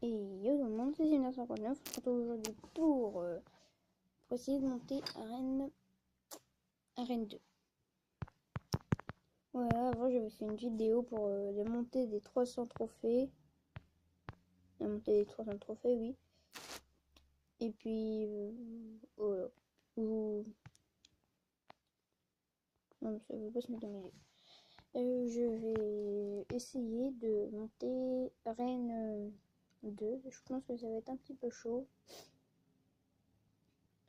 Et yo tout le monde, c'est 1959. On se retrouve aujourd'hui pour essayer de monter Arène 2. Voilà, avant j'avais fait une vidéo pour la montée des 300 trophées. La montée des 300 trophées, oui. Et puis, voilà. Non, ça ne veut pas se mettre au milieu. Je vais essayer de monter Arène 2. Je pense que ça va être un petit peu chaud.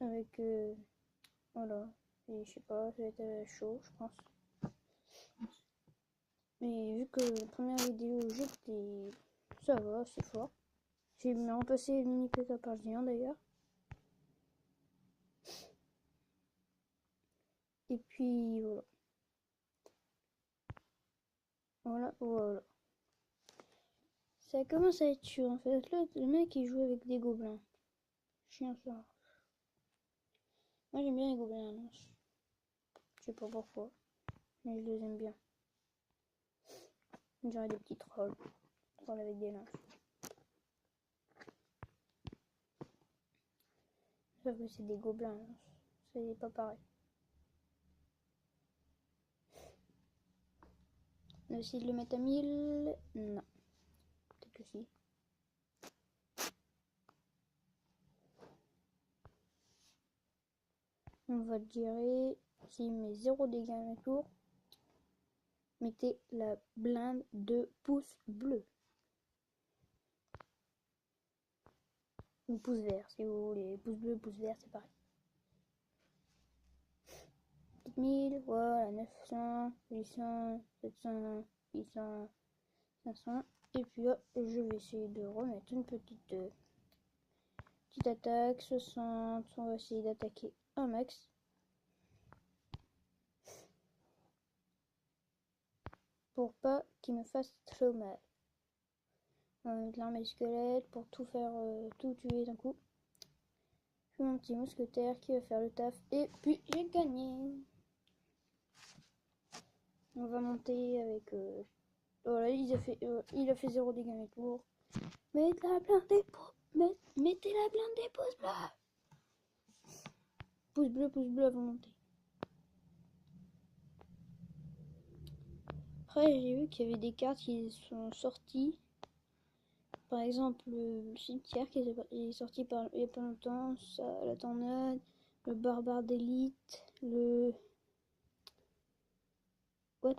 Avec, voilà. Et je sais pas, ça va être chaud, je pense. Mais vu que la première vidéo, j'étais... Ça va, c'est fort. J'ai remplacé le mini PK par géant d'ailleurs. Et puis voilà. Voilà. Ça commence à être chaud en fait. Là, le mec il joue avec des gobelins. Chiant ça. Moi j'aime bien les gobelins à lance. Je sais pas pourquoi. Mais je les aime bien. On dirait des petits trolls. Trolls avec des lances. Sauf que c'est des gobelins à lance. C'est pas pareil. Essayer de le mettre à 1000. Non. Peut-être que si. On va tirer. S'il met 0 dégâts à un tour, mettez la blinde de pouce bleu. Ou pouce vert, si vous voulez. Pouce bleu, pouce vert, c'est pareil. 1000, voilà, 900, 800, 700, 800, 500. Et puis là, je vais essayer de remettre une petite attaque. 60, on va essayer d'attaquer un max. Pour pas qu'il me fasse trop mal. On va mettre l'armée squelette pour tout faire, tout tuer d'un coup. Je fais mon petit mousquetaire qui va faire le taf. Et puis j'ai gagné. On va monter avec... voilà, il a fait 0 dégâts mes tours. Mettez la blinde des pouces bleus. Pouce bleu avant de monter. Après, j'ai vu qu'il y avait des cartes qui sont sorties. Par exemple, le cimetière qui est sorti il y a pas longtemps. Ça, la tornade, le barbare d'élite, le... What?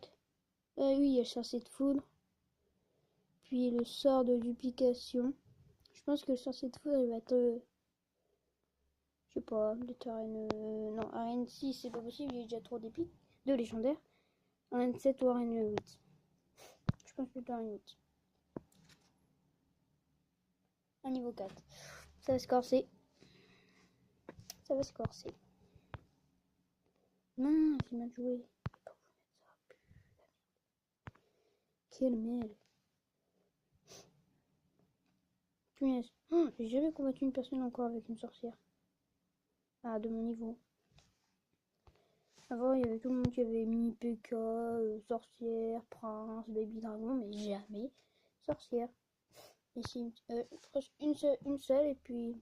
Ah oui, il y a le sorcier de foudre. Puis le sort de duplication. Je pense que le sorcier de foudre, il va être... je sais pas, peut-être arène... non, arène 6, c'est pas possible, il y a déjà trop d'épiques. De légendaires. Arène 7 ou arène 8. Je pense plutôt arène 8. Un niveau 4. Ça va se corser. Ça va se corser. Non, j'ai mal joué. Quelle merde. Punaise. Oh, j'ai jamais combattu une personne encore avec une sorcière. Ah, de mon niveau. Avant, il y avait tout le monde qui avait mini PK, sorcière, prince, baby dragon, mais jamais sorcière. Ici, une seule, et puis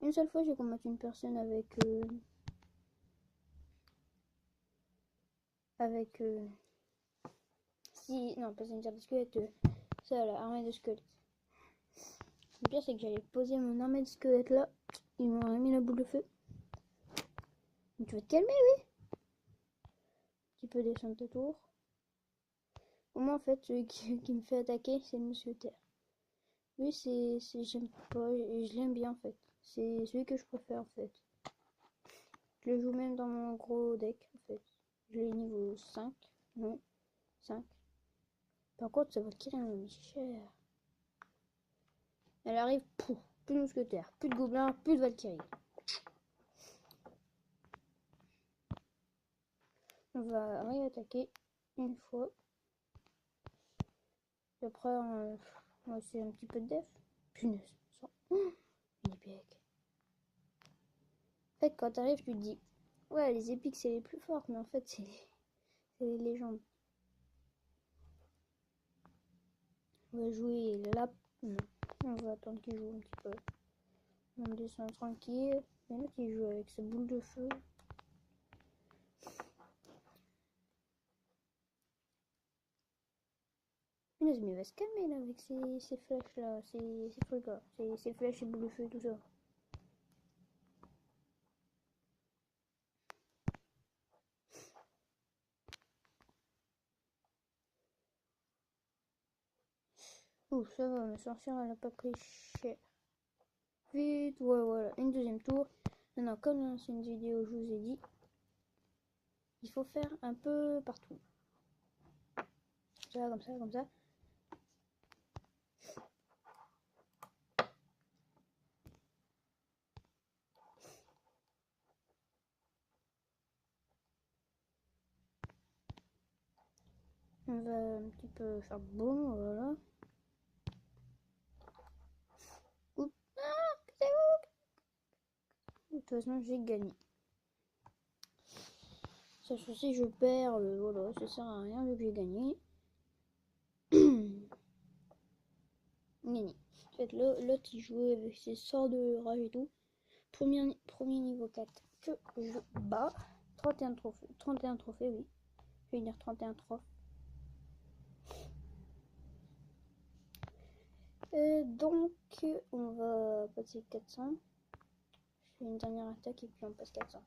une seule fois j'ai combattu une personne avec si, non, pas une de squelette, ça, la armée de squelette. Le pire, c'est que j'allais poser mon armée de squelette là, ils m'ont mis la boule de feu. Donc, tu vas te calmer, oui. Tu peux descendre ta tour. Au moins, en fait, celui qui me fait attaquer, c'est le mousquetaire. Lui, j'aime pas, et je l'aime bien en fait. C'est celui que je préfère en fait. Je le joue même dans mon gros deck en fait. Je l'ai niveau 5. Non, 5. Par contre, ça va tirer un cher. Elle arrive, pouf, plus de mousquetaires, plus de gobelins, plus de Valkyrie. On va réattaquer une fois. Et après, on va essayer un petit peu de def. Punaise, ça. Il est bien. En fait, quand t'arrives, tu te dis, ouais, les épiques c'est les plus fortes, mais en fait, c'est les légendes. On va jouer là. Non. On va attendre qu'il joue un petit peu. On descend tranquille. Et là, il joue avec sa boule de feu. Mais il va se calmer là avec ses flèches là, ses trucs là, ses flèches et boules de feu et tout ça. Ouh, ça va, ma sorcière elle a pas pris cher. Vite, voilà, une deuxième tour. Maintenant, comme dans l'ancienne vidéo, je vous ai dit, il faut faire un peu partout. Ça, comme ça, comme ça. On va un petit peu faire boum, voilà. Oups. Ah, de toute façon, j'ai gagné. Sauf que si je perds, voilà, ça sert à rien vu que j'ai gagné. Gagné. En fait, l'autre il jouait avec ses sorts de rage et tout. Premier niveau 4 que je bats. 31 trophées. 31 trophées, oui. Je vais dire 31 trophées. Donc, on va passer 400. Je fais une dernière attaque et puis on passe 400.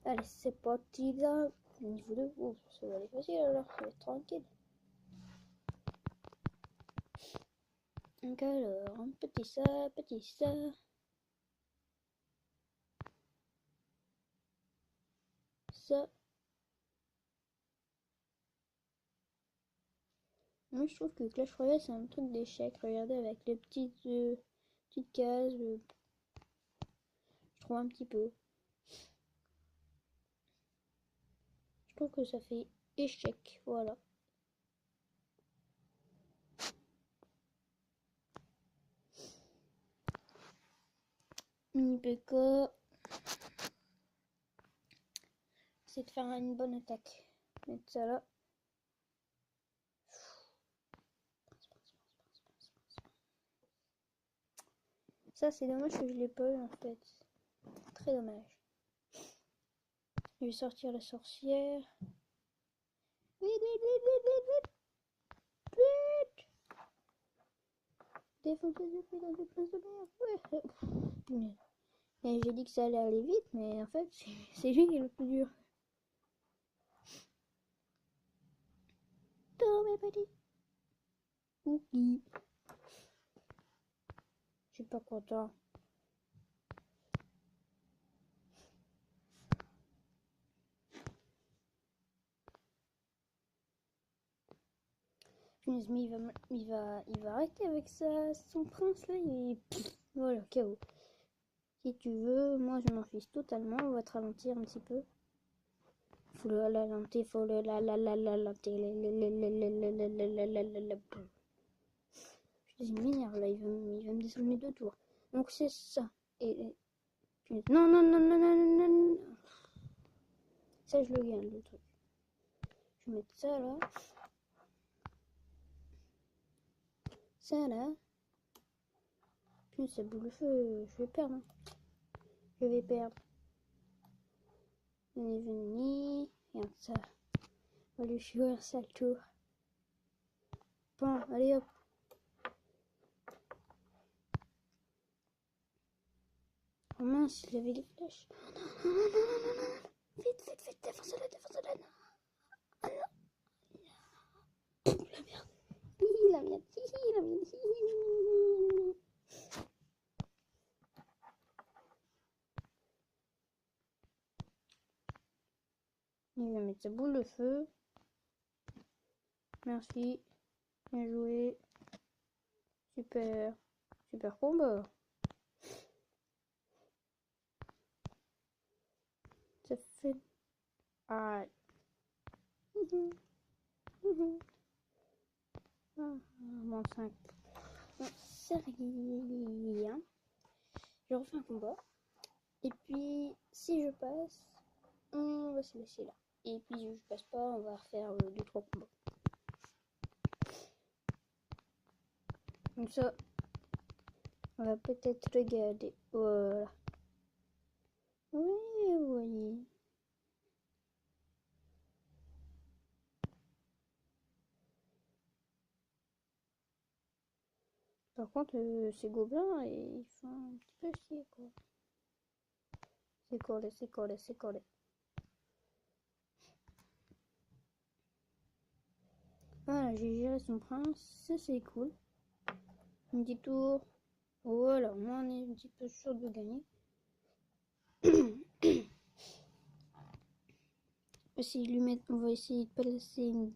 Allez, c'est parti là. Niveau 2. Oh, ça va aller facile alors. Ça va être tranquille. Donc alors, un petit ça, petit ça. Ça. Moi, je trouve que Clash Royale, c'est un truc d'échec. Regardez avec les petites cases. Je trouve un petit peu. Je trouve que ça fait échec. Voilà. PK. C'est de faire une bonne attaque. Mettre ça là. Ça, c'est dommage que je l'ai pas eu en fait. Très dommage. Je vais sortir la sorcière. Vite, vite, vite, vite, vite, vite, vite. Défoncer depuis dans des places de merde. Ouais. Et j'ai dit que ça allait aller vite, mais en fait, c'est lui qui est le plus dur. Tombe, petit. Ouki. Je suis pas content. Mais il va arrêter avec son prince là. Voilà, KO. Si tu veux, moi je m'en fiche totalement. On va te ralentir un petit peu. Faut le ralentir, faut le ralentir. Je m'énerve là, il va me descendre mes 2 tours. Donc c'est ça. Et non, non, non, non, non, non, non. Ça je le gagne le truc. Je vais mettre ça là. Ça là. Puis ça boule le feu, je vais perdre. Hein. Je vais perdre. Venez, venez. Regarde ça. On va lui jouer ça le tour. Bon, allez hop. Oh mince, il avait des flèches. Non, non, non, non, non, non, non. Vite, vite, vite, défonce-la, défonce-la. Ah non. La merde. Hi, la merde. Hi, la merde. Hi. Il va mettre sa boule de feu. Merci. Bien joué. Super. Super combat. Ça fait... Ah. Moins 5. Bon, c'est rien. Je refais un combat. Et puis, si je passe, on va se laisser là. Et puis, si je passe pas, on va refaire 2-3 combats. Comme ça, on va peut-être regarder. Voilà. Oui, oui. Par contre, ces gobelins, ils font un petit peu chier, quoi. C'est collé, c'est collé, c'est collé. Voilà, j'ai géré son prince, ça c'est cool. Un petit tour. Voilà, moi on est un petit peu sûr de gagner. On va essayer de placer une...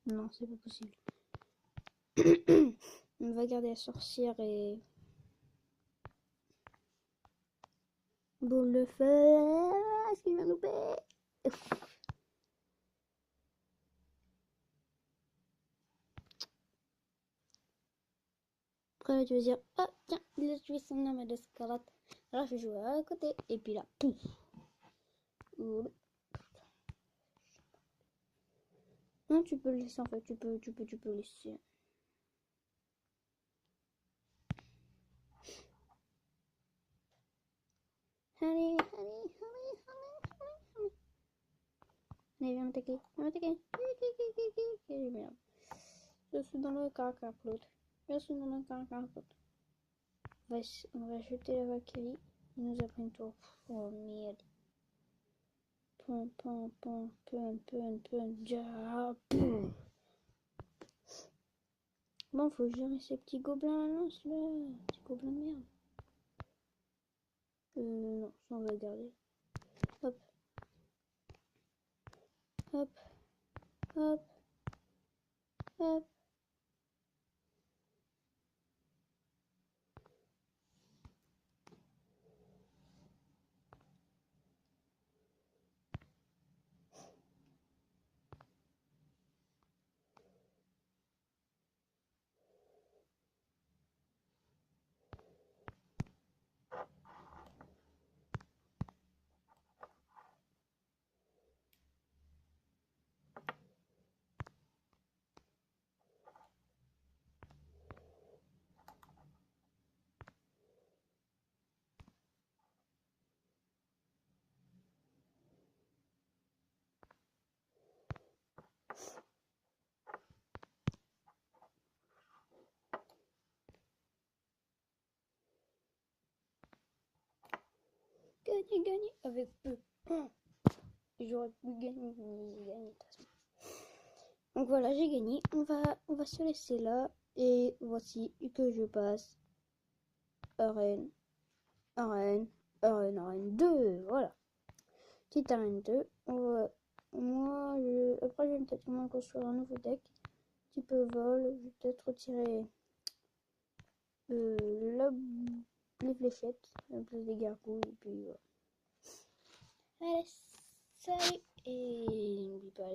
Non, c'est pas possible. On va garder la sorcière et... Boule de feu. Est-ce qu'il va nous payer? Après, tu vas dire, oh tiens, il a tué son homme d'escalade. Alors je joue à côté. Et puis là, pouf. Non, tu peux le laisser en fait. Tu peux le laisser. Allez, allez, allez, allez. Allez, viens m'attaquer. Viens m'attaquer. Merde. Je suis dans le caca, l'autre. Je suis dans le caca, l'autre. On va jeter la Valkyrie. Il nous a pris une tour. Oh merde. Pum, pum, pum, pum, pum, pum, ja, pum. Bon, faut gérer ces petits gobelins, lance-le. Petits gobelins de merde. Non, ça on va le garder. Hop. Hop. Hop. Hop. Gagner avec peu. J'aurais pu gagner, mais j'ai gagné de toute façon. Donc voilà, j'ai gagné. On va se laisser là. Et voici que je passe arène, arène, arène 2. Voilà. Petite arène 2. Après, je vais peut-être construire un nouveau deck. Petit peu vol. Je vais peut-être retirer les fléchettes, la place des gargouilles. Et puis voilà. Allez, salut. Et n'oublie pas